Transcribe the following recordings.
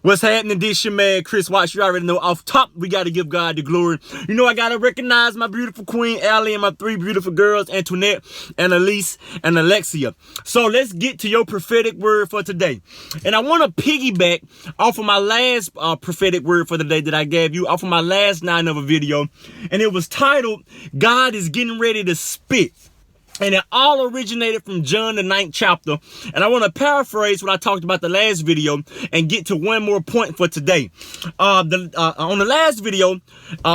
What's happening? This your man, Chris Watts. You already know off top, we got to give God the glory. You know, I got to recognize my beautiful queen, Allie, and my three beautiful girls, Antoinette, and Elise, and Alexia. So let's get to your prophetic word for today. And I want to piggyback off of my last prophetic word for the day that I gave you, off of my last 9 of a video. And it was titled, God is Getting Ready to Spit. And it all originated from John, the 9th chapter. And I want to paraphrase what I talked about the last video and get to one more point for today. On the last video,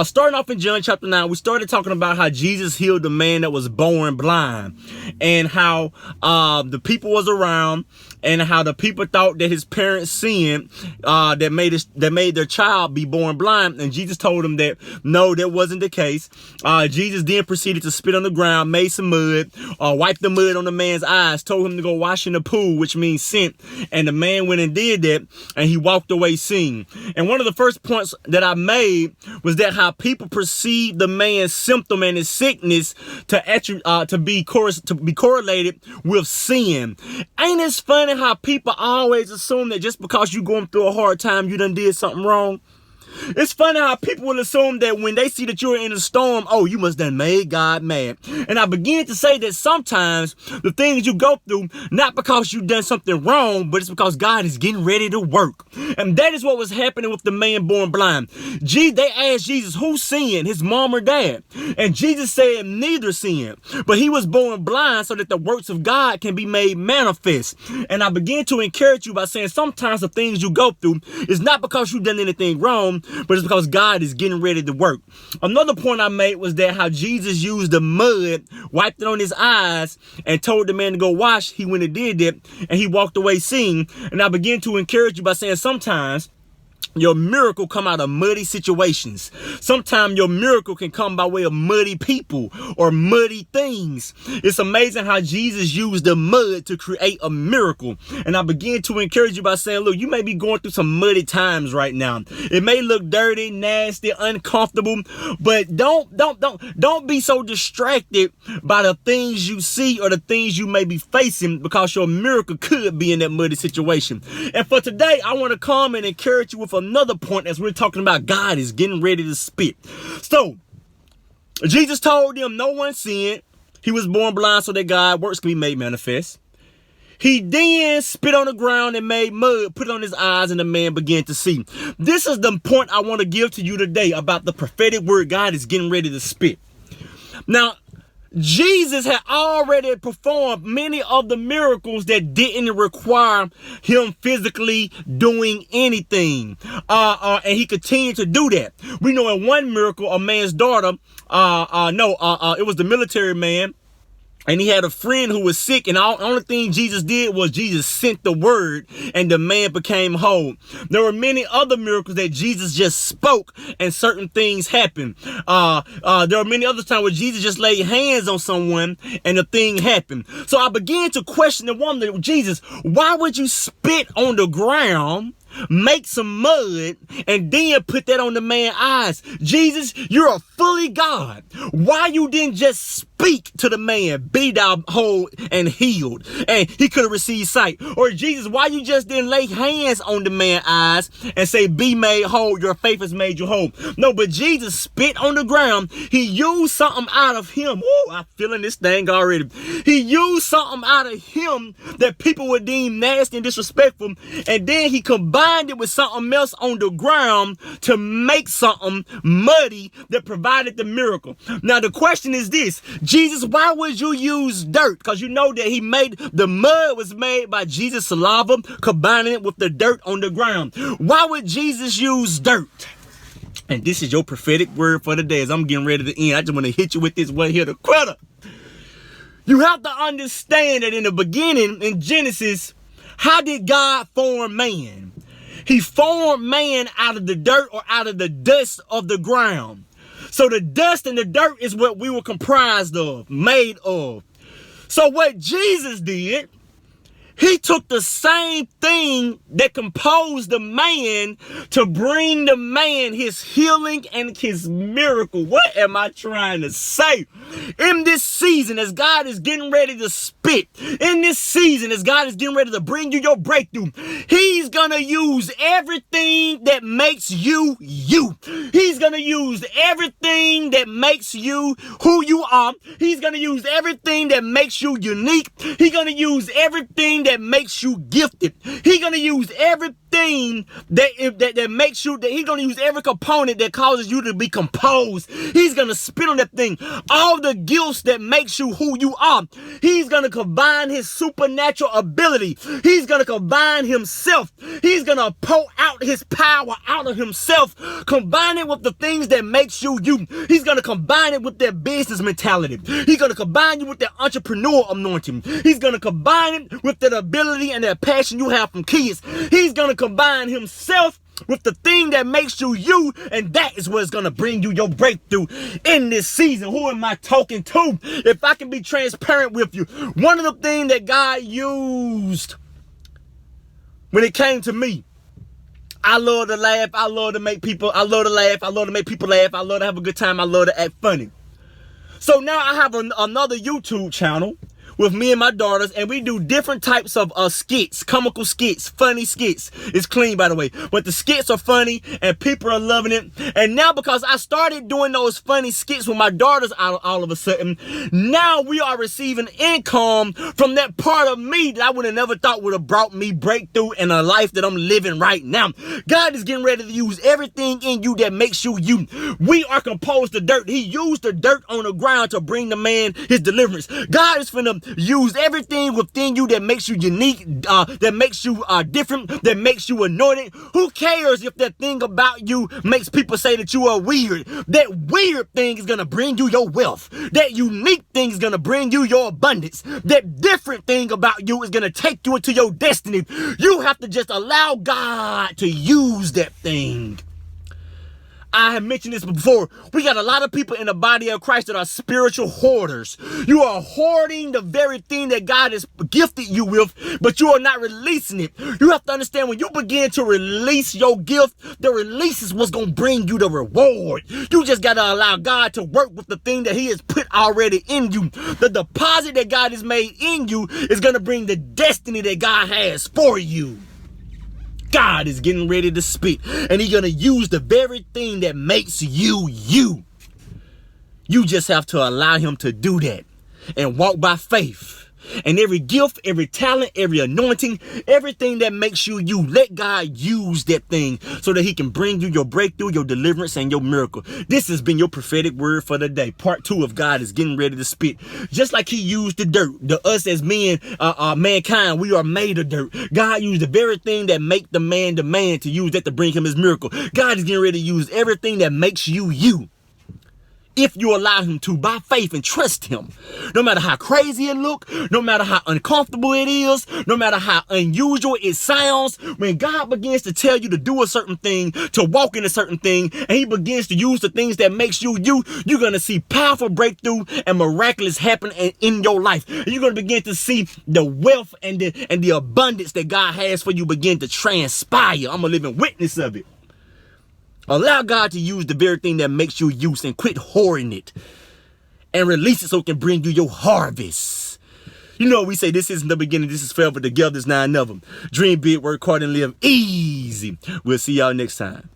starting off in John chapter 9, we started talking about how Jesus healed the man that was born blind. And how the people was around, and how the people thought that his parents sinned, that made their child be born blind. And Jesus told them that no, that wasn't the case. Jesus then proceeded to spit on the ground, made some mud, wiped the mud on the man's eyes, told him to go wash in the pool, which means sent. And the man went and did that, and he walked away seeing. And one of the first points that I made was that how people perceive the man's symptom and his sickness to be correlated with sin. Ain't it funny how people always assume that just because you're going through a hard time, you done did something wrong? It's funny how people will assume that when they see that you're in a storm, oh, you must have made God mad. And I begin to say that sometimes the things you go through, not because you've done something wrong, but it's because God is getting ready to work. And that is what was happening with the man born blind. They asked Jesus, who sinned, his mom or dad? And Jesus said neither sinned, but he was born blind so that the works of God can be made manifest. And I begin to encourage you by saying sometimes the things you go through is not because you've done anything wrong, but it's because God is getting ready to work. Another point I made was that how Jesus used the mud, wiped it on his eyes, and told the man to go wash. He went and did that, and he walked away seeing. And I begin to encourage you by saying sometimes your miracle come out of muddy situations. Sometimes your miracle can come by way of muddy people or muddy things. It's amazing how Jesus used the mud to create a miracle. And I begin to encourage you by saying, look, you may be going through some muddy times right now. It may look dirty, nasty, uncomfortable, but don't be so distracted by the things you see or the things you may be facing, because your miracle could be in that muddy situation. And for today, I want to come and encourage you with another point as we're talking about God is getting ready to spit. So Jesus told them no one sinned. He was born blind so that God's works can be made manifest. He then spit on the ground and made mud, put it on his eyes, and the man began to see. This is the point I want to give to you today about the prophetic word God is getting ready to spit. Now, Jesus had already performed many of the miracles that didn't require him physically doing anything. And he continued to do that. We know in one miracle, a man's daughter, it was the military man. And he had a friend who was sick, and the only thing Jesus did was Jesus sent the word, and the man became whole. There were many other miracles that Jesus just spoke, and certain things happened. There were many other times where Jesus just laid hands on someone, and the thing happened. So I began to question and wonder, Jesus, why would you spit on the ground, make some mud, and then put that on the man's eyes? Jesus, you're a fully God. Why you didn't just speak to the man, be thou whole and healed, and he could have received sight? Or Jesus, why you just didn't lay hands on the man's eyes and say, be made whole, your faith has made you whole? No, but Jesus spit on the ground. He used something out of him. Oh, I'm feeling this thing already. He used something out of him that people would deem nasty and disrespectful, and then he combined it with something else on the ground to make something muddy that provided the miracle. Now the question is this: Jesus, why would you use dirt? Because you know that the mud was made by Jesus' saliva, combining it with the dirt on the ground. Why would Jesus use dirt? And this is your prophetic word for the day as I'm getting ready to end. I just want to hit you with this one here, the quitter. You have to understand that in the beginning, in Genesis, how did God form man? He formed man out of the dirt, or out of the dust of the ground. So the dust and the dirt is what we were comprised of, made of. So what Jesus did, He took the same thing that composed the man to bring the man his healing and his miracle. What am I trying to say? In this season, as God is getting ready to spit, in this season, as God is getting ready to bring you your breakthrough, he's going to use everything that makes you, you. He's going to use everything that makes you who you are. He's going to use everything that makes you unique. He's going to use everything that makes you gifted. He's going to use everything that makes you, that he's going to use every component that causes you to be composed. He's going to spit on that thing. All the gifts that makes you who you are. He's going to combine his supernatural ability. He's going to combine himself. He's going to pour out his power out of himself. Combine it with the things that makes you, you. He's going to combine it with their business mentality. He's going to combine you with their entrepreneur anointing. He's going to combine it with that ability and that passion you have from kids. He's going to combine himself with the thing that makes you, you, and that is what's going to bring you your breakthrough in this season. Who am I talking to? If I can be transparent with you, one of the things that God used when it came to me, I love to laugh. I love to make people, I love to laugh. I love to make people laugh. I love to have a good time. I love to act funny. So now I have another YouTube channel with me and my daughters, and we do different types of skits, comical skits, funny skits. It's clean, by the way, but the skits are funny and people are loving it. And now, because I started doing those funny skits with my daughters all of a sudden, now we are receiving income from that part of me that I would have never thought would have brought me breakthrough in a life that I'm living right now. God is getting ready to use everything in you that makes you, you. We are composed of dirt. He used the dirt on the ground to bring the man his deliverance. God is finna use everything within you that makes you unique, that makes you different, that makes you anointed. Who cares if that thing about you makes people say that you are weird? That weird thing is going to bring you your wealth. That unique thing is going to bring you your abundance. That different thing about you is going to take you into your destiny. You have to just allow God to use that thing. I have mentioned this before. We got a lot of people in the body of Christ that are spiritual hoarders. You are hoarding the very thing that God has gifted you with, but you are not releasing it. You have to understand, when you begin to release your gift, the release is what's going to bring you the reward. You just got to allow God to work with the thing that he has put already in you. The deposit that God has made in you is going to bring the destiny that God has for you. God is getting ready to spit, and he's going to use the very thing that makes you, you. You just have to allow him to do that and walk by faith. And every gift, every talent, every anointing, everything that makes you, you, let God use that thing so that he can bring you your breakthrough, your deliverance, and your miracle. This has been your prophetic word for the day. Part 2 of God is getting ready to spit. Just like he used the dirt, us as men, mankind, we are made of dirt. God used the very thing that make the man to use that to bring him his miracle. God is getting ready to use everything that makes you, you. If you allow him to, by faith, and trust him. No matter how crazy it look, no matter how uncomfortable it is, no matter how unusual it sounds, when God begins to tell you to do a certain thing, to walk in a certain thing, and he begins to use the things that makes you, you, you're going to see powerful breakthrough and miraculous happen in your life. And you're going to begin to see the wealth and the abundance that God has for you begin to transpire. I'm a living witness of it. Allow God to use the very thing that makes you use, and quit hoarding it and release it so it can bring you your harvest. You know, we say this isn't the beginning, this is forever, together is now never. Dream big, work hard, and live easy. We'll see y'all next time.